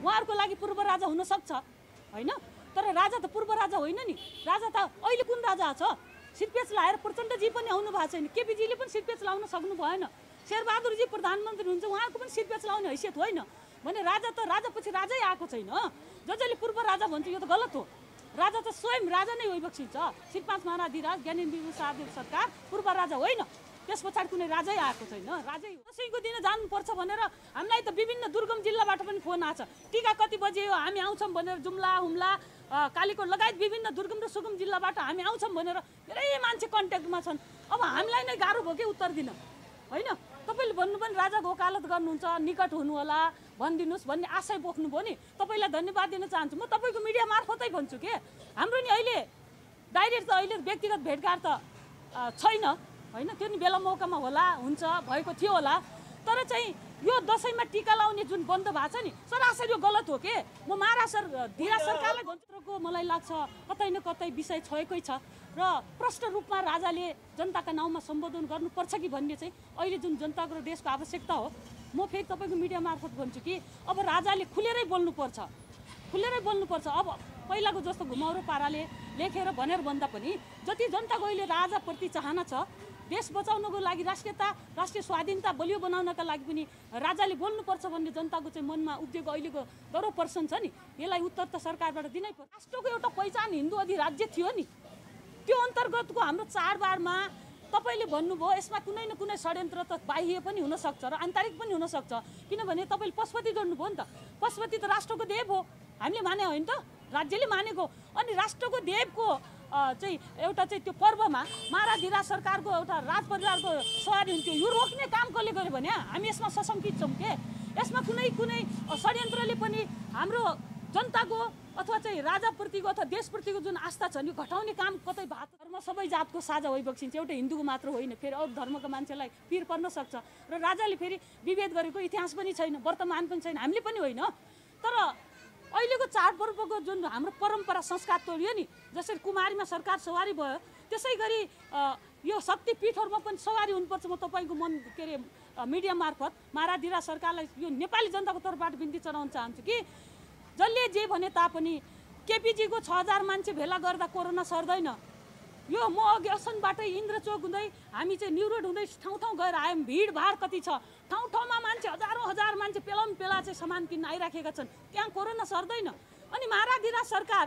उहाँहरूको लागि पूर्व राजा हुन सक्छ हैन, तर राजा त पूर्व राजा होइन नि। राजा त अहिले कुन राजा छ? सिरपेच लाएर प्रचण्डजी पनि आउनु भएको छैन, केपीजीले पनि सिरपेच लाउन सक्नु भएन, शेरबहादुरजी प्रधानमन्त्री हुनुहुन्छ उहाँको पनि सिरपेच लाउने हैसियत होइन भने राजा त राजापछि राजै आएको छैन। जसले पूर्व राजा भन्छ यो त गलत हो। राजा त स्वयं राजा नै भइबक्सिन्छ। श्रीपाँच महाराधिराज ज्ञानेन्द्र शाहदेव सरकार पूर्व राजा होइन, त्यस पछाडि कुनै राजै आएको छैन। राजै दसैँको दिन जानुपर्छ भनेर हामीलाई त विभिन्न दुर्गम जिल्लाबाट पनि फोन आछ, टिका कति बजे हो हामी आउँछौँ भनेर। जुम्ला हुम्ला कालीकोट लगायत विभिन्न दुर्गम र सुगम जिल्लाबाट हामी आउँछौँ भनेर धेरै मान्छे कन्ट्याक्टमा छन्। अब हामीलाई नै गाह्रो भयो कि उत्तर दिन होइन। तपाईँले भन्नु पनि राजाको वकालत गर्नुहुन्छ, निकट हुनु होला भनिदिनुहोस् भन्ने आशय बोक्नुभयो नि, तपाईँलाई धन्यवाद दिन चाहन्छु। म तपाईँको मिडिया मार्फतै भन्छु के हाम्रो नि अहिले डाइरेक्ट त अहिले व्यक्तिगत भेटघाट त छैन होइन, त्यो नि बेला मौकामा होला हुन्छ भएको थियो होला, तर चाहिँ यो दसैँमा टिका लाउने जुन बन्द भएको छ नि सरासर यो गलत हो के। म धीरा सरकारलाई भन्छु, मलाई लाग्छ कतै न कतै विषय छोएकै छ र प्रष्ट रूपमा राजाले जनताका नाउँमा सम्बोधन गर्नुपर्छ कि भन्ने चाहिँ अहिले जुन जनताको र देशको आवश्यकता हो। म फेरि तपाईँको मिडिया मार्फत भन्छु कि अब राजाले खुलेरै बोल्नुपर्छ, खुलेरै बोल्नुपर्छ। अब पहिलाको जस्तो घुमाउरो पाराले लेखेर भनेर भन्दा पनि जति जनताको अहिले राजाप्रति चाहना छ, देश बचाउनको लागि राष्ट्रियता राष्ट्रिय स्वाधीनता बलियो बनाउनका लागि पनि राजाले बोल्नुपर्छ भन्ने जनताको चाहिँ मनमा उब्जेको अहिलेको गौरव पर्सन छ नि, यसलाई उत्तर त सरकारबाट दिनै पर्छ। राष्ट्रको एउटा पहिचान हिन्दू अधिराज्य थियो नि, त्यो अन्तर्गतको हाम्रो चाडबाडमा तपाईँले भन्नुभयो यसमा कुनै न कुनै षड्यन्त्र त बाह्य पनि हुनसक्छ र आन्तरिक पनि हुनसक्छ, किनभने तपाईँले पशुपति जोड्नुभयो नि त। पशुपति त राष्ट्रको देव हो, हामीले माने होइन त, राज्यले मानेको। अनि राष्ट्रको देवको चाहिँ एउटा चाहिँ त्यो पर्वमा महाराधिरा सरकारको एउटा राज परिवारको सवारी हुन्थ्यो, यो रोक्ने काम कसले गर्यो भने हामी यसमा सशङ्कित छौँ के। यसमा कुनै षड्यन्त्रले पनि हाम्रो जनताको अथवा चाहिँ राजाप्रतिको अथवा देशप्रतिको जुन आस्था छ नि घटाउने काम कतै भएको। धर्म सबै जातको साझा भइबक्सिन्छ, एउटा हिन्दूको मात्र होइन, फेरि अरू धर्मको मान्छेलाई पिर पर्न सक्छ र राजाले फेरि विभेद गरेको इतिहास पनि छैन, वर्तमान पनि छैन, हामीले पनि होइन। तर अहिलेको चाडपर्वको जुन हाम्रो परम्परा संस्कार तोडियो नि, जसरी कुमारीमा सरकार सवारी भयो त्यसै गरी यो शक्तिपीठहरूमा पनि सवारी हुनुपर्छ। म तपाईँको मिडिया मार्फत महाराधिरा सरकारलाई यो नेपाली जनताको तर्फबाट बिन्ती चढाउन चाहन्छु कि जसले जे भने तापनि केपीजीको 6000 मान्छे भेला गर्दा कोरोना सर्दैन। यो म अघि असनबाटै इन्द्रचोक हुँदै हामी चाहिँ न्यु रोड हुँदै ठाउँ ठाउँ गएर आयौँ, भिडभाड कति छ, ठाउँ ठाउँमा मान्छे हजार मान्छे पेला चाहिँ सामान किन्न आइराखेका छन्, त्यहाँ कोरोना सर्दैन। अनि महाराधिरा सरकार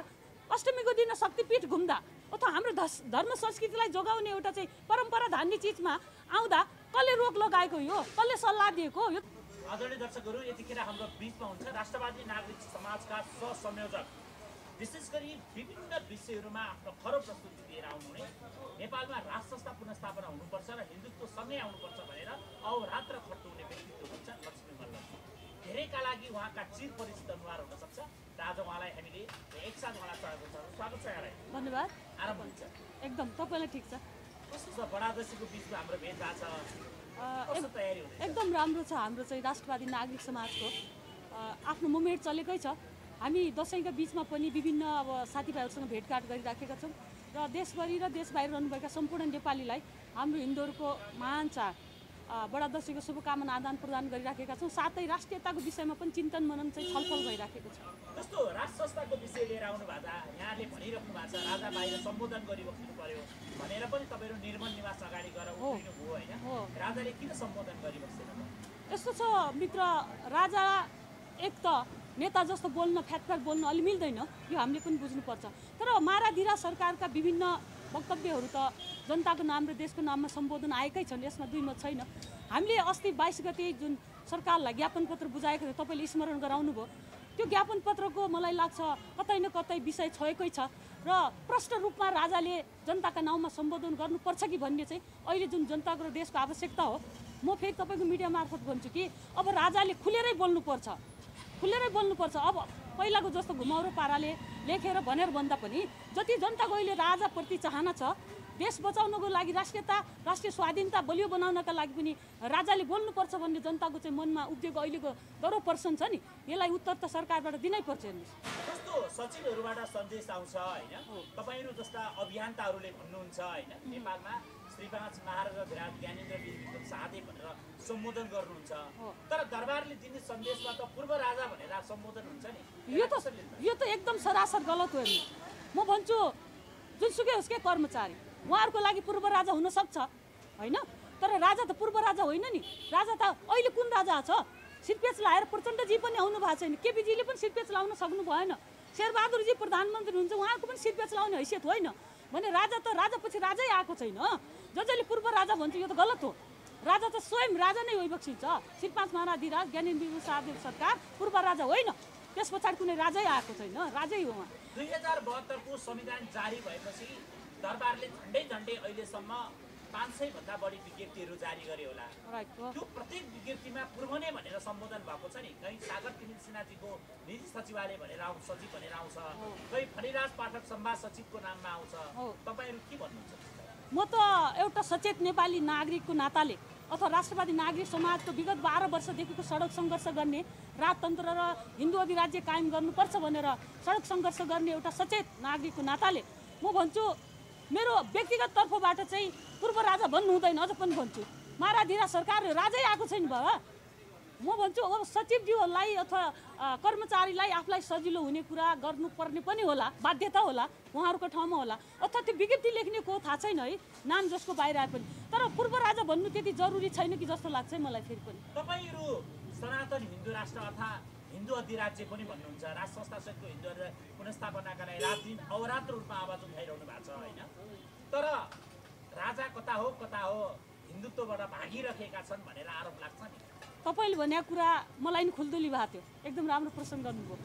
अष्टमीको दिन शक्तिपीठ घुम्दा अथवा हाम्रो धर्म संस्कृतिलाई जोगाउने एउटा चाहिँ परम्परा धान्ने चिजमा आउँदा कसले रोक लगाएको, यो कसले सल्लाह दिएको? यो आदरणीय दर्शकहरू, यतिखेर हाम्रो बिचमा हुन्छ राष्ट्रवादी नागरिक समाजका सहसंयोजक, विशेष गरी विभिन्न विषयहरूमा आफ्नो खरो प्रस्तुति दिएर आउनुहुने, नेपालमा राज संस्था पुनर्स्थापना हुनुपर्छ र हिन्दुत्व सँगै आउनुपर्छ भनेर अहोरात्र खट्नुहुने व्यक्तित्व हुन्छ लक्ष्मी मल्ल। धेरैका लागि उहाँका चिरपरिचित अनुहार हुन सक्छ र आज उहाँलाई हामीले एकसाथ उहाँलाई स्वागत छ। यहाँलाई धन्यवाद। आराम हुन्छ एकदम, तपाईँलाई ठिक छ। कस्तो छ बडा दशैँको बिचमा हाम्रो भेट भएको छ, कस्तो तयारी हुँदैछ? एकदम राम्रो छ। हाम्रो चाहिँ राष्ट्रवादी नागरिक समाजको आफ्नो मुभमेन्ट चलेकै छ। हामी दसैँका बिचमा पनि विभिन्न अब साथीभाइहरूसँग भेटघाट गरिराखेका छौँ र देशभरि र देश बाहिर रहनुभएका सम्पूर्ण नेपालीलाई हाम्रो हिन्दूहरूको महान चाड बडा दसैँको शुभकामना आदान प्रदान गरिराखेका छौँ। साथै राष्ट्रियताको विषयमा पनि चिन्तन मनन चाहिँ छलफल भइराखेको छ। जस्तो राज संस्थाको विषय लिएर आउनु भएको छ, यहाँले भनिराख्नु भएको छ राजा बाहिर सम्बोधन गरिबस्नु पर्यो भनेर पनि तपाईँहरू निर्मल निवास अगाडि गएर उभिनुभयो होइन, राजाले किन सम्बोधन गरिबस्दैन? यस्तो छ मित्र, राजा एक त नेता जस्तो बोल्न फ्याटफ्याट बोल्न अलि मिल्दैन, यो हामीले पनि बुझ्नुपर्छ। तर महाराधिरा सरकारका विभिन्न वक्तव्यहरू त जनताको नाम र देशको नाममा सम्बोधन आएकै छन्, यसमा दुई मत छैन। हामीले अस्ति 22 गते जुन सरकारलाई ज्ञापन पत्र बुझाएको थियो, तपाईँले स्मरण गराउनु भयो, त्यो ज्ञापन पत्रको मलाई लाग्छ कतै न कतै विषय छोएकै छ र प्रष्ट रूपमा राजाले जनताका नाउँमा सम्बोधन गर्नुपर्छ कि भन्ने चाहिँ अहिले जुन जनताको र देशको आवश्यकता हो। म फेरि तपाईँको मिडिया मार्फत भन्छु कि अब राजाले खुलेरै बोल्नुपर्छ, खुलेरै बोल्नुपर्छ। अब पहिलाको जस्तो घुमाउरो पाराले लेखेर भनेर भन्दा पनि जति जनताको अहिले राजाप्रति चाहना छ, देश बचाउनको लागि राष्ट्रियता राष्ट्रिय स्वाधीनता बलियो बनाउनका लागि पनि राजाले बोल्नुपर्छ भन्ने जनताको चाहिँ मनमा उब्जेको अहिलेको गौरव पर्सन छ नि, यसलाई उत्तर त सरकारबाट दिनै पर्छ। हेर्नुहोस्, जस्तो सचिवहरूबाट सन्देश आउँछ होइन, तपाईँहरू जस्ता अभियन्ताहरूले भन्नुहुन्छ होइन, नेपालमा श्रीपाँच महाराज धिराज ज्ञानेन्द्र वीर विक्रम शाहदेव भनेर सम्बोधन गर्नुहुन्छ, तर दरबारले दिने सन्देशमा त पूर्व राजा भनेर सम्बोधन हुन्छ नि। यो त एकदम सरासर गलत हो। म भन्छु जुनसुकै होस् के कर्मचारी उहाँहरूको लागि पूर्व राजा हुन सक्छ होइन, तर राजा त पूर्व राजा होइन नि। राजा त अहिले कुन राजा छ? सिरपेच लाएर प्रचण्डजी पनि आउनु भएको छैन, केपीजीले पनि सिरपेच लाउन सक्नु भएन, शेरबहादुरजी प्रधानमन्त्री हुन्छ उहाँको पनि सिरपेच लाउने हैसियत होइन भने राजा त राजापछि राजै आएको छैन। जसले पूर्व राजा भन्छ यो त गलत हो। राजा त स्वयं राजा नै भइबक्सिन्छ। श्रीपाँच महाराज धिराज ज्ञानेन्द्र वीर शाहदेव सरकार पूर्व राजा होइन, त्यस पछाडि कुनै राजै आएको छैन, राजै हो उहाँ। 2072 को संविधान जारी भएपछि दरबारले झन्डै अहिलेसम्म 500 भन्दा बढी विज्ञप्तिहरू जारी गरे होला। त्यो प्रत्येक विज्ञप्तिमा पूर्व नै भनेर सम्बोधन भएको छ नि। कहीँ सागर किमिल सिन्हाजीको निजी सचिवालय भनेर आउँछ, सचिव भनेर आउँछ, कहीँ फणिराज पाठक संवाद सचिवको नाममा आउँछ। तपाईँहरू के भन्नुहुन्छ? म त एउटा सचेत नेपाली नागरिकको नाताले अथवा राष्ट्रवादी नागरिक समाजको विगत 12 वर्षदेखिको सडक सङ्घर्ष गर्ने, राजतन्त्र र हिन्दू अधिराज्य कायम गर्नुपर्छ भनेर सडक सङ्घर्ष गर्ने एउटा सचेत नागरिकको नाताले म भन्छु, मेरो व्यक्तिगत तर्फबाट चाहिँ पूर्व राजा भन्नु हुँदैन। अझ पनि भन्छु महाराज धिराज सरकार राजै आएको छैन बाबा। म भन्छु अब सचिवज्यूहरूलाई अथवा कर्मचारीलाई आफूलाई सजिलो हुने कुरा गर्नुपर्ने पनि होला, बाध्यता होला, उहाँहरूको ठाउँमा होला, अथवा त्यो विज्ञप्ति लेख्ने को थाहा छैन है, नाम जसको बाहिर आए पनि। तर पूर्व राजा भन्नु त्यति जरुरी छैन कि जस्तो लाग्छ मलाई फेरि पनि। तपाईँहरू सनातन हिन्दू राष्ट्र अर्थात् हिन्दू अधिराज्य पनि भन्नुहुन्छ, राज संस्थासहितको हिन्दू पुनस्थापनाका लागि रात दिन अवरात्र रूपमा आवाज उठाइरहनु भएको छ होइन, तर राजा कता हो हिन्दुत्वबाट भागिरहेका छन् भनेर आरोप लाग्छ नि। तपाईँले भनेको कुरा मलाई नि खुल्दुली भएको थियो, एकदम राम्रो प्रश्न गर्नुभयो।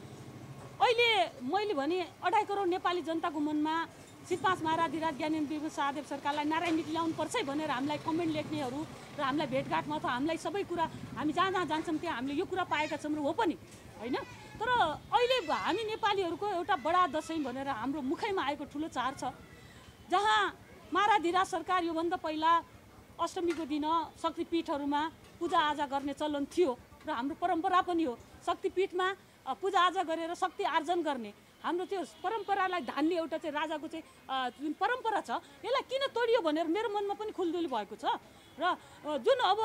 अहिले मैले भने 2.5 करोड नेपाली जनताको मनमा श्रीपाँच महाराज धिराज ज्ञानेन्द्र वीर शाहदेव सरकारलाई नारायण नीति ल्याउनुपर्छ भनेर हामीलाई कमेन्ट लेख्नेहरू र हामीलाई भेटघाटमा अथवा हामीलाई सबै कुरा हामी जहाँ जहाँ जान्छौँ त्यहाँ हामीले यो कुरा पाएका छौँ र हो पनि होइन। तर अहिले हामी नेपालीहरूको एउटा बडा दसैँ भनेर हाम्रो मुखैमा आएको ठुलो चाड छ, जहाँ महाराज धिराज सरकार योभन्दा पहिला अष्टमीको दिन शक्तिपीठहरूमा पूजाआजा गर्ने चलन थियो र हाम्रो परम्परा पनि हो। शक्तिपीठमा पूजाआजा गरेर शक्ति आर्जन गर्ने हाम्रो त्यो परम्परालाई धान्ने एउटा चाहिँ राजाको चाहिँ जुन परम्परा छ यसलाई किन तोडियो भनेर मेरो मनमा पनि खुल्दुली भएको छ। र जुन अब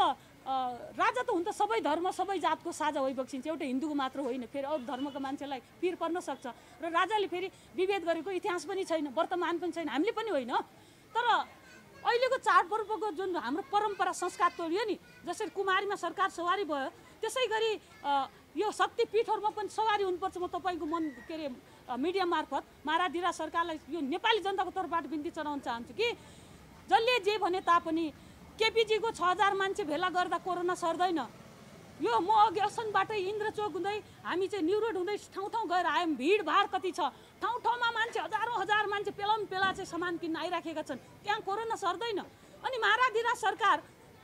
राजा त हुन त सबै धर्म सबै जातको साझा भइबक्सिन्छ, एउटा हिन्दूको मात्र होइन, फेरि अरू धर्मको मान्छेलाई पिर पर्न सक्छ र राजाले फेरि विभेद गरेको इतिहास पनि छैन, वर्तमान पनि छैन, हामीले पनि होइन। तर अहिलेको चाडपर्वको जुन हाम्रो परम्परा संस्कार तोडियो नि, जसरी कुमारीमा सरकार सवारी भयो त्यसै गरी यो शक्तिपीठहरूमा पनि सवारी हुनुपर्छ। म तपाईँको के अरे मिडिया मार्फत महाराज धिराज सरकारलाई यो नेपाली जनताको तर्फबाट बिन्ती चढाउन चाहन्छु कि जसले जे भने तापनि केपीजीको 6000 मान्छे भेला गर्दा कोरोना सर्दैन। यो म अघि असनबाटै इन्द्रचोक हुँदै हामी चाहिँ न्यु रोड हुँदै ठाउँ ठाउँ गएर आयौँ, भिडभाड कति छ, ठाउँ ठाउँमा मान्छे हजारौँ हजार मान्छे पेला चाहिँ सामान किन्न आइराखेका छन्, त्यहाँ कोरोना सर्दैन। अनि महाराज धिराज सरकार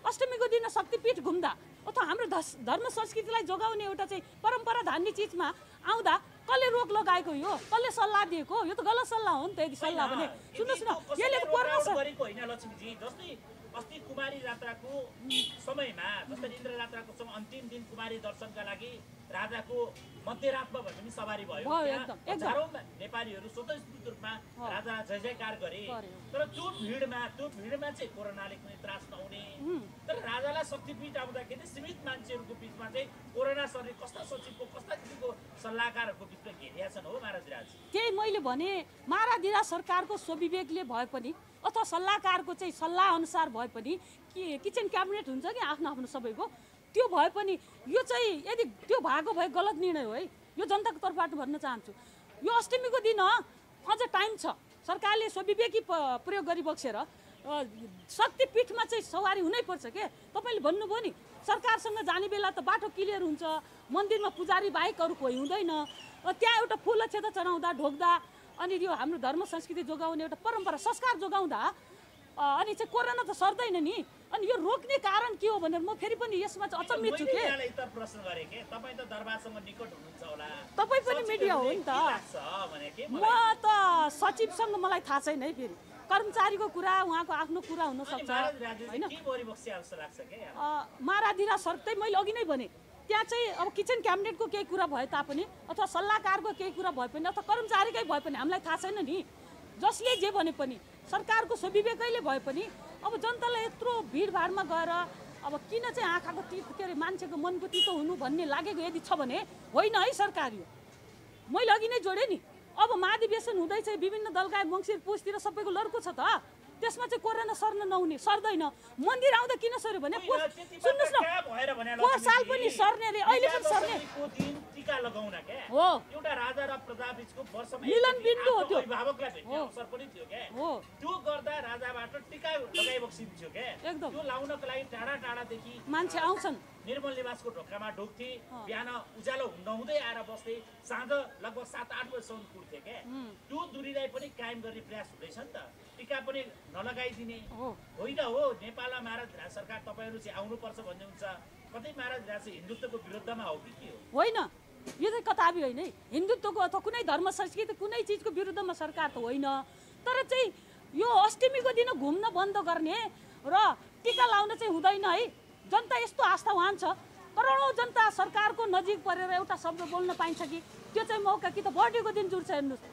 अष्टमीको दिन शक्तिपीठ घुम्दा अथवा हाम्रो धर्म संस्कृतिलाई जोगाउने एउटा चाहिँ परम्परा धान्ने चिजमा आउँदा कसले रोक लगाएको, यो कसले सल्लाह दिएको? यो त गलत सल्लाह हो नि त। यदि सल्लाह भने सुन्नुहोस् न, यसले त कोरोना गरेको होइन लक्ष्मीजी। जस्तै अस्ति कुमारी यात्राको समयमा जस्तै इन्द्र यात्राको समय अन्तिम दिन कुमारी दर्शनका लागि राजाको मध्यरातमा भए पनि सवारी भयो, हजारौँ नेपालीहरू स्वतस्फूर्त रूपमा राजा जय जयकार गरे। तर त्यो भिडमा चाहिँ कोरोनाले कुनै त्रास नहुने, तर राजालाई शक्तिपीठ आउँदाखेरि सीमित मान्छेहरूको बिचमा चाहिँ कोरोना सर्ने कस्ता सचिवको कस्ता किसिमको सल्लाहकारहरूको बिचमा घेरिया छन् हो महाराज धिराज? त्यही मैले भने महाराज धिराज सरकारको स्वविवेकले भए पनि अथवा सल्लाहकारको चाहिँ सल्लाह अनुसार भए पनि किचन क्याबिनेट हुन्छ कि आफ्नो आफ्नो सबैको, त्यो भए पनि यो चाहिँ यदि त्यो भएको भए गलत निर्णय हो है। यो जनताको तर्फबाट भन्न चाहन्छु, यो अष्टमीको दिन अझ टाइम छ, सरकारले स्वविवेकी प्रयोग गरिबक्सेर शक्तिपीठमा चाहिँ सवारी हुनैपर्छ के। तपाईँले भन्नुभयो नि सरकारसँग जाने बेला त बाटो क्लियर हुन्छ, मन्दिरमा पुजारी बाहेक अरू कोही हुँदैन, त्यहाँ एउटा फुल अक्षता चढाउँदा ढोक्दा अनि यो हाम्रो धर्म संस्कृति जोगाउने एउटा परम्परा संस्कार जोगाउँदा अनि चाहिँ कोरोना त सर्दैन नि। अनि यो रोक्ने कारण के हो भनेर म फेरि पनि यसमा चाहिँ अचम्मित छु के। प्रश्न गरे के तपाईँ त दरबारसँग निकट हुनुहुन्छ होला, तपाईँ पनि मिडिया हो नि त। म त सचिवसँग मलाई थाहा छैन है, फेरि कर्मचारीको कुरा उहाँको आफ्नो कुरा हुन सक्छ होइन। महाराज धिराज सर चाहिँ मैले अघि नै भने त्यहाँ चाहिँ अब किचन क्याबिनेटको केही कुरा भए तापनि अथवा सल्लाहकारको केही कुरा भए पनि अथवा कर्मचारीकै भए पनि हामीलाई थाहा छैन नि। जसले जे भने पनि सरकारको स्वविवेकैले भए पनि अब जनतालाई यत्रो भिडभाडमा गएर अब किन चाहिँ आँखाको के अरे मान्छेको मनको तितो हुनु भन्ने लागेको यदि छ भने होइन है सरकार यो। मैले अघि नै जोडेँ नि, अब महाधिवेशन हुँदैछ, विभिन्न दलका मङ्सिर पुसतिर सबैको लड्को छ त, त्यसमा चाहिँ कोरोना सर्न नहुने सर्दैन। मन्दिर आउँदा किन सर्यो भने सुन्नुहोस् न, पोहोर साल पनि सर्ने रे, अहिले पनि सर्ने टीका लगाउन के हो। एउटा राजा र प्रजाबीचको वर्षमा मिलन बिन्दु हो त्यो, अभिभावकलाई भेट्ने अवसर पनि थियो के हो। त्यो गर्दा राजाबाट टीका लगाइबक्सिन्थ्यो के एकदम त्यो लाउनको लागि टाढा टाढादेखि मान्छे आउँछन्। निर्मल निवासको ढोकामा ढोक्थे, बिहान उज्यालो नहुँदै आएर बस्थे, साँझ लगभग 7-8 बजीसम्म पुग्थे के त्यो दूरीलाई पनि कायम गर्ने प्रयास हुँदैछ नि त। टीका पनि नलगाइदिने होइन हो। नेपालमा महाराज धिराज सरकार तपाईँहरू चाहिँ आउनुपर्छ भन्ने हुन्छ, कतै महाराज धिराज चाहिँ हिन्दुत्वको विरुद्धमा हो कि के हो? होइन, यो चाहिँ कताबी होइन है, हिन्दुत्वको अथवा कुनै धर्म संस्कृति कुनै चिजको विरुद्धमा सरकार त होइन। तर चाहिँ यो अष्टमीको दिन घुम्न बन्द गर्ने र टीका लाउन चाहिँ हुँदैन है। जनता यस्तो आस्थावान छ, करोडौँ जनता सरकारको नजिक परेर एउटा शब्द बोल्न पाइन्छ कि त्यो चाहिँ मौका कि त बर्थडेको दिन जुर्छ। हेर्नुहोस्,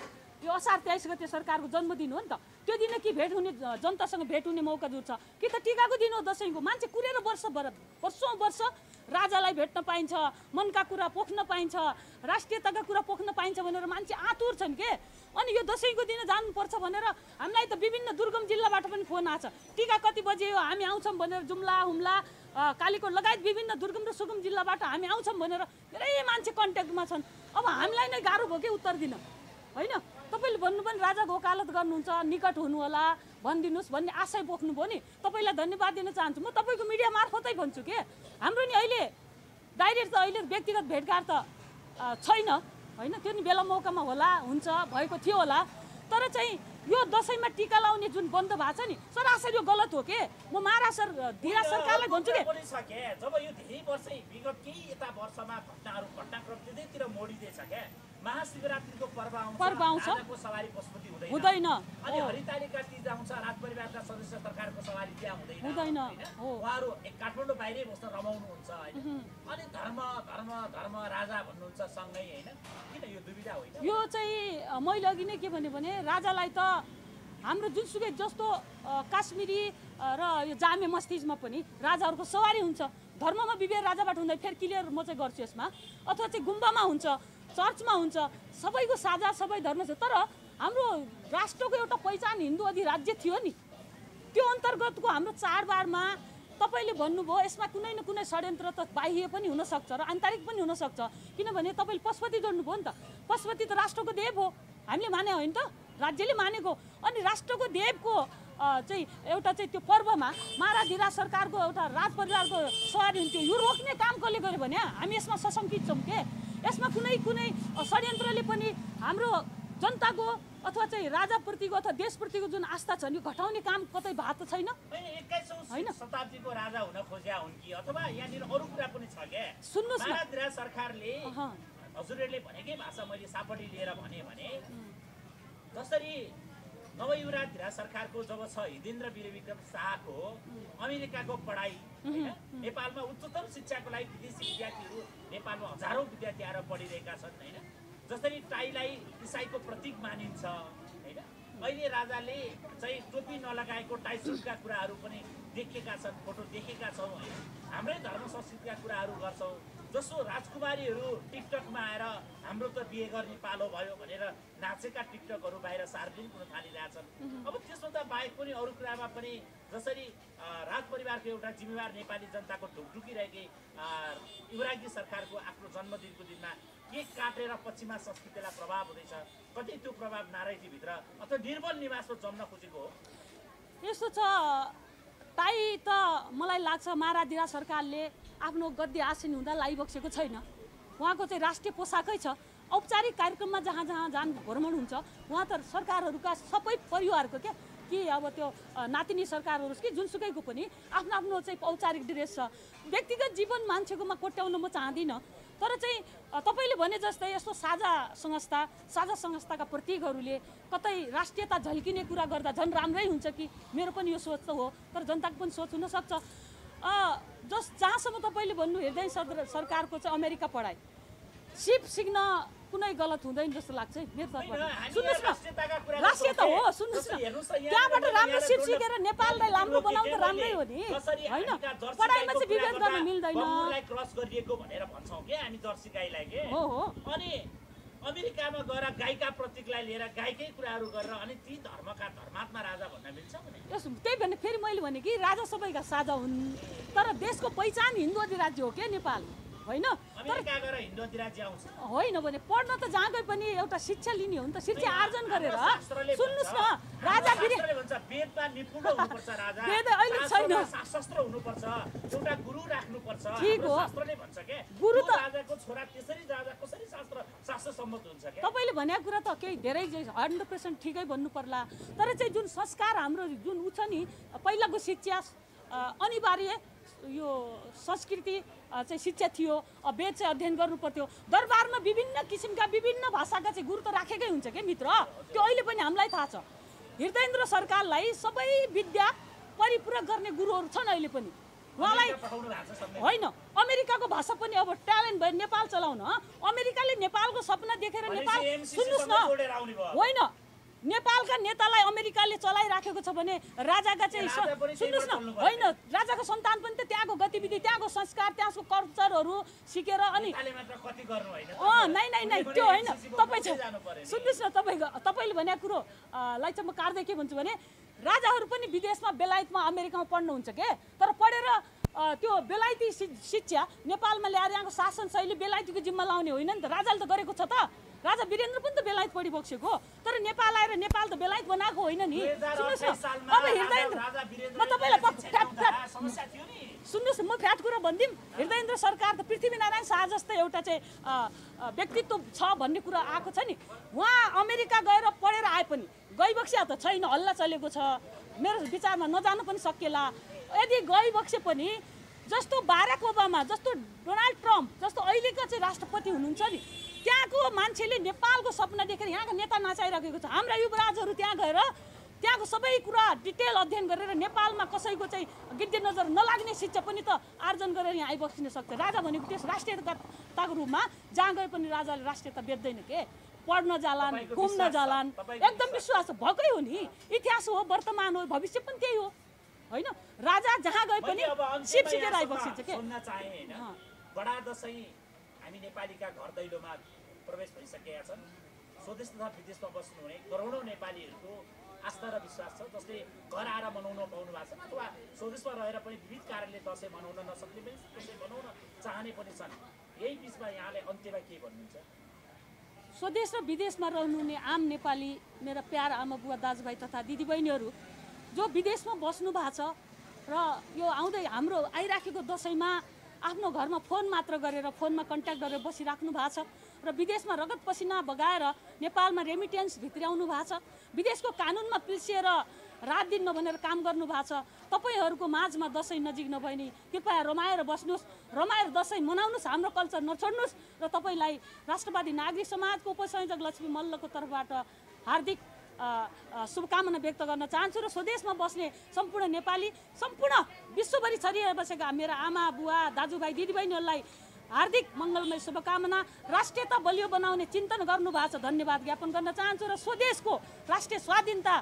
यो असार 23 गते सरकारको जन्मदिन हो नि त, त्यो दिन कि भेट हुने जनतासँग भेट हुने मौका जुर्छ कि त टीकाको दिन हो, दसैँको। मान्छे कुरेर वर्षौँ वर्ष राजालाई भेट्न पाइन्छ, मनका कुरा पोख्न पाइन्छ, राष्ट्रियताका कुरा पोख्न पाइन्छ भनेर मान्छे आतुर छन् के। अनि यो दसैँको दिन जानुपर्छ भनेर हामीलाई त विभिन्न दुर्गम जिल्लाबाट पनि फोन आछ, टीका कति बजे हो हामी आउँछौँ भनेर। जुम्ला, हुम्ला, कालीकोट लगायत विभिन्न दुर्गम र सुगम जिल्लाबाट हामी आउँछौँ भनेर धेरै मान्छे कन्ट्याक्टमा छन्। अब हामीलाई नै गाह्रो भयो कि उत्तर दिन होइन। तपाईँले भन्नु पनि राजाको वकालत गर्नुहुन्छ, निकट हुनु होला भनिदिनुहोस् भन्ने आशय बोक्नुभयो नि, तपाईँलाई धन्यवाद दिन चाहन्छु। म तपाईँको मिडिया मार्फतै भन्छु के, हाम्रो नि अहिले डाइरेक्ट त अहिले व्यक्तिगत भेटघाट त छैन होइन, त्यो नि बेला मौकामा होला, हुन्छ, भएको थियो होला। तर चाहिँ यो दसैँमा टीका लाउने जुन बन्द भएको छ नि सरासर यो गलत हो के। म धिराज सरकारलाई भन्छु के, जब यो धेरै वर्ष विगत केही यता वर्षमा घटनाक्रम त्यतैतिर मोडिँदैछ क्या, महाशिवरात्रिको पर्व आउँछ, राजाको सवारी पशुपति हुँदैन, अनि हरितालिका तीज आउँछ, राजपरिवारका सदस्य सरकारको सवारी त्यहाँ हुँदैन, उहाँहरू काठमाडौँ बाहिरै बस्न रमाउनुहुन्छ होइन। अनि धर्म धर्म धर्म राजा भन्नुहुन्छ सँगै होइन, किन यो दुविधा होइन? यो चाहिँ मैले अघि नै के भने राजालाई त हाम्रो जुनसुकै जस्तो काश्मीरी र यो जामे मस्जिदमा पनि राजाहरूको सवारी हुन्छ। धर्ममा विभेद राजाबाट हुँदैन, फेरि क्लियर म चाहिँ गर्छु यसमा। अथवा चाहिँ गुम्बामा हुन्छ, चर्चमा हुन्छ, सबैको साझा सबै धर्म छ। तर हाम्रो राष्ट्रको एउटा पहिचान हिन्दू अधिराज्य थियो नि, त्यो अन्तर्गतको हाम्रो चाडबाडमा तपाईँले भन्नुभयो यसमा कुनै न कुनै षड्यन्त्र त बाह्य पनि हुनसक्छ र आन्तरिक पनि हुनसक्छ। किनभने तपाईँले पशुपति जोड्नुभयो नि त, पशुपति त राष्ट्रको देव हो, हामीले माने होइन त, राज्यले मानेको। अनि राष्ट्रको देवको चाहिँ एउटा चाहिँ त्यो पर्वमा महाराज धिराज सरकारको एउटा राजपरिवारको सवारी हुन्थ्यो, यो रोक्ने काम कसले गर्यो भने हामी यसमा सशङ्कित छौँ के। यसमा कुनै षड्यन्त्रले पनि हाम्रो जनताको अथवा चाहिँ राजाप्रतिको अथवा देशप्रतिको जुन आस्था छ नि घटाउने काम कतै भएको छैन। 21औं शताब्दीको राजा हुन खोज्या हुन् कि अथवा यहाँनिर अरू कुरा पनि छ के। सुन्नुहोस् न, महाराज धिराज सरकारले हजुरहरूले भनेकै भाषा मैले सापटी लिएर भने जसरी नवयुवराज धिराज सरकारको जब छ हिदेन्द्र वीरविक्रम शाहको अमेरिकाको पढाइ होइन, नेपालमा उच्चतम शिक्षाको लागि विदेशी विद्यार्थीहरू नेपालमा हजारौँ विद्यार्थी आएर पढिरहेका छन् होइन। जसरी टाईलाई इसाईको प्रतीक मानिन्छ होइन, अहिले राजाले चाहिँ टोपी नलगाएको टाई सुटका कुराहरू पनि देखेका छन्, फोटो देखेका छौँ होइन। हाम्रै धर्म संस्कृतिका कुराहरू गर्छौँ, जसो राजकुमारीहरू टिकटकमा आएर हाम्रो त बिहे गर्ने पालो भयो भनेर नाचेका टिकटकहरू बाहिर सार्वजनिक हुन थालिरहेछन्। अब त्यसभन्दा बाहेक पनि अरू कुरामा पनि जसरी राजपरिवारको एउटा जिम्मेवार नेपाली जनताको ढुकढुकिरहेकै युवराजी सरकारको आफ्नो जन्मदिनको दिनमा केक काटेर पश्चिमा संस्कृतिलाई प्रभाव हुँदैछ, कतै त्यो प्रभाव नारायणजीभित्र अथवा निर्मल निवासमा जम्न खोजेको हो? यस्तो छ, टाई त मलाई लाग्छ महाराज धिराज सरकारले आफ्नो गद्दी आसीन हुँदा लाइबक्सेको छैन। उहाँको चाहिँ राष्ट्रिय पोसाकै छ। औपचारिक कार्यक्रममा जहाँ जान भ्रमण हुन्छ उहाँ त सरकारहरूका सबै परिवारको क्या कि अब त्यो नातिनी सरकारहरू कि जुनसुकैको पनि आफ्नो आफ्नो चाहिँ औपचारिक ड्रेस छ। व्यक्तिगत जीवन मान्छेकोमा कोट्याउन म चाहदिनँ, तर चाहिँ तपाईँले भने जस्तै यस्तो साझा संस्थाका प्रतीकहरूले कतै राष्ट्रियता झल्किने कुरा गर्दा झन् राम्रै हुन्छ कि मेरो पनि यो सोच त हो, तर जनताको पनि सोच हुनसक्छ। जहाँसम्म तपाईँले भन्नु हृदय सरकारको चाहिँ अमेरिका पढाइ सिप सिक्न कुनै गलत हुँदैन जस्तो लाग्छ है मेरो होइन, तर्फबाट। हामी सुन्नुहोस् न, राष्ट्रियताका कुरा राष्ट्रियता गर्छौँ हो, के? सुन्नुहोस् न, जस्तै हेर्नुहोस् त, यहाँ त्यहाँबाट मैले राम्रो यहाँलाई सिप जोड्न- सिकेर नेपाललाई राम्रो बनाउनु त राम्रै हो नि, कसरी होइन? हामीका जर्सी पढाइमा गाईको चाहिँ विभेद कुरा गर्न मिल्दैन। बङ्गुरलाई क्रस गरिएको भनेर भन्छौँ के हामी जर्सी गाईलाई के? हो हो अनि अमेरिकामा गएर गाईका प्रतीकलाई लिएर गाईकै कुराहरू गरेर अनि ती धर्मका धर्मात्मा राजा भन्न मिल्छ भने? यस त्यही भने फेरि मैले भने कि राजा सबैका साझा हुन्, तर देशको पहिचान हिन्दू अधिराज्य हो क्या नेपाल, होइन? अमेरिका गएर हिन्दू अधिराज्य आउँछ। होइन भने पढ्न त जहाँ गए पनि एउटा शिक्षा लिने हो नि त, शिक्षा आर्जन गरेर। शास्त्रले सुन्नुहोस् न, भन्छ, राजा हाम्रो शास्त्रले भन्छ वेदमा निपुण हुनुपर्छ राजा, वेद अहिले छैन। शास्त्र हुनुपर्छ, एउटा गुरु राख्नुपर्छ। ठिक हाम्रो हो। शास्त्रले भन्छ के गुरु त्यो त- राजाको छोरा त्यसरी राजा कसरी शास्त्र सम्मत हुन्छ के? तपाईँले भनेको कुरा त केही धेरै 100% ठिकै भन्नु पर्ला, तर चाहिँ जुन संस्कार हाम्रो जुन उ छ नि पहिलाको शिक्षा अनिवार्य यो संस्कृति चाहिँ शिक्षा थियो, वेद चाहिँ अध्ययन गर्नु पर्थ्यो। दरबारमा विभिन्न किसिमका विभिन्न भाषाका चाहिँ गुरु त राखेकै हुन्छ क्या मित्र, त्यो अहिले पनि हामीलाई थाहा छ। हृदयेन्द्र सरकारलाई सबै विद्या परिपूरक गर्ने गुरुहरू छन् अहिले पनि। उहाँलाई अमेरिका पठाउनु भएको छ सबले। होइन, अमेरिकाको भाषा पनि अब ट्यालेन्ट भयो नेपाल चलाउन। अमेरिकाले नेपालको सपना देखेर नेपाल, भनेपछि सुन्नुहोस् MCC न, सँग जोडेर आउने भयो। होइन नेपालका नेतालाई अमेरिकाले चलाइराखेको छ भने राजाका चाहिँ राजा पनि सुन्नुहोस् न, त्यहीबाट चल्नु होइन राजाको सन्तान पनि त त्यहाँको गतिविधि, त्यहाँको संस्कार, त्यहाँको कल्चरहरू सिकेर अनि नेपालले मात्र कति गर्नु होइन? नै त्यो होइन। तपाईँ चाहिँ जानु पर्यो नि। सुन्नुहोस् न, तपाईँले भनेको कुरो लाई चाहिँ म काट्दै के भन्छु भने राजाहरू पनि विदेशमा बेलायतमा अमेरिकामा पढ्नुहुन्छ के, तर पढेर त्यो बेलायती शिक्षा नेपालमा ल्याएर यहाँको शासन शैली बेलायतीको जिम्मा लाउने होइन नि त। राजाले त गरेको छ त, राजा वीरेन्द्र पनि त बेलायत पढिबक्सेको, तर नेपाल आएर नेपाल त बेलायत बनाएको होइन नि। सुन्नुहोस् न, 2028 सालमा अब हृदयेन्द्र राजा वीरेन्द्र म तपाईँलाई समस्या थियो नि। सुन्नुहोस्, म फ्याट कुरा भनिदिउँ, हृदयेन्द्र सरकार त पृथ्वीनारायण शाह जस्तै एउटा चाहिँ व्यक्तित्व छ भन्ने कुरा आएको छ नि। उहाँ अमेरिका गएर पढेर आए पनि गइबक्सिया त छैन, हल्ला चलेको छ। मेरो विचारमा नजानु पनि सकिएला। यदि गइबक्से पनि जस्तो बाराक ओबामा, जस्तो डोनाल्ड ट्रम्प जस्तो अहिलेका चाहिँ राष्ट्रपति हुनुहुन्छ नि, त्यहाँको मान्छेले नेपालको सपना देखेर यहाँका नेता नाचाइराखेको छ। हाम्रा युवराजहरू त्यहाँ गएर त्यहाँको सबै कुरा डिटेल अध्ययन गरेर नेपालमा कसैको चाहिँ गिद्धे नजर नलाग्ने शिक्षा पनि त आर्जन गरेर यहाँ आइबस्न सक्छ। राजा भनेको त्यस राष्ट्रियताको रूपमा जहाँ गए पनि राजाले राष्ट्रियता बेच्दैन के, पढ्न जालान्, घुम्न जालान्, एकदम विश्वास भएकै हो नि। इतिहास हो, वर्तमान हो, भविष्य पनि त्यही हो, होइन? राजा जहाँ गए पनि सिप सिकेर आइबस्छ के। सुन्न चाहे हैन, बडा दशैं हामी नेपालीका घर दैलोमा प्रवेश भइसकेका छन्। स्वदेश तथा विदेशमा बस्नुहुने करोडौँ नेपालीहरूको आस्था र विश्वास छ, जसले घर आएर मनाउन पाउनु भएको छ अथवा स्वदेशमा रहेर पनि विविध कारणले दशैं मनाउन नसक्ने पनि दशैं मनाउन चाहने पनि छन्। यही बिचमा यहाँले अन्त्यमा के भन्नुहुन्छ? स्वदेश र विदेशमा रहनुहुने आम नेपाली मेरा प्यारा आमा बुवा दाजुभाइ तथा दिदीबहिनीहरू जो विदेशमा बस्नु भएको छ र यो आउँदै हाम्रो आइराखेको दशैँमा आफ्नो घरमा फोन मात्र गरेर फोनमा कन्ट्याक्ट गरेर बसिराख्नु भएको छ र विदेशमा रगत पसिना बगाएर नेपालमा रेमिटेन्स भित्र्याउनु भएको छ, विदेशको कानुनमा पिल्सिएर रात दिन नभनेर काम गर्नु भएको छ। तपाईँहरूको माझमा दशैँ नजिक नभए नि कृपया रमाएर बस्नुहोस्, रमाएर दशैँ मनाउनुहोस्, हाम्रो कल्चर नछोड्नुहोस्। र तपाईँलाई राष्ट्रवादी नागरिक समाजको उपसंयोजक लक्ष्मी मल्लको तर्फबाट हार्दिक शुभकामना व्यक्त गर्न चाहन्छु र स्वदेशमा बस्ने सम्पूर्ण नेपाली, सम्पूर्ण विश्वभरि छरिएर बसेका मेरा आमा बुवा दाजुभाइ दिदीबहिनीहरूलाई हार्दिक मङ्गलमय शुभकामना। राष्ट्रियता बलियो बनाउने चिन्तन गर्नुभएको छ, धन्यवाद ज्ञापन गर्न चाहन्छु र स्वदेशको राष्ट्रिय स्वाधीनता,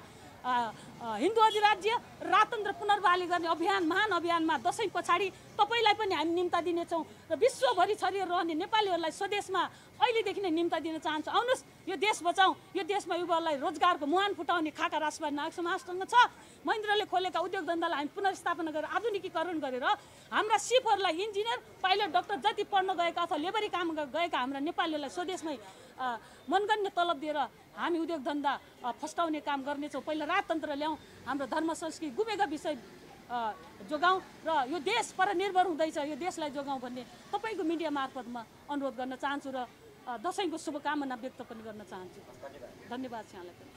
हिन्दू अधिराज्य, राजतन्त्र पुनर्बहाली गर्ने अभियान, महान अभियानमा दशैँ पछाडि तपाईँलाई पनि हामी निम्ता दिनेछौँ र विश्वभरि छरिएर रहने नेपालीहरूलाई स्वदेशमा अहिलेदेखि नै निम्ता दिन चाहन्छु। आउनुहोस्, यो देश बचाउँ, यो देशमा युवाहरूलाई रोजगारको मुहान फुटाउने खाका राष्ट्रवादी नागरिक समाजसँग छ। महेन्द्रले खोलेका उद्योग धन्दालाई हामी पुनर्स्थापना गरेर आधुनिकीकरण गरेर हाम्रा सिपहरूलाई इन्जिनियर, पाइलट, डाक्टर जति पढ्न गएका अथवा लेबरी काम गएका हाम्रा नेपालीहरूलाई स्वदेशमै मनगन्य तलब दिएर हामी उद्योग धन्दा फस्टाउने काम गर्नेछौँ। पहिला राजतन्त्र ल्याउँ, हाम्रो धर्म संस्कृति गुमेका विषय जोगाउँ र यो देश परनिर्भर हुँदैछ, यो देशलाई जोगाउँ भन्ने तपाईँको मिडिया मार्फत म अनुरोध गर्न चाहन्छु र दशैँको शुभकामना व्यक्त पनि गर्न चाहन्छु। धन्यवाद यहाँलाई पनि।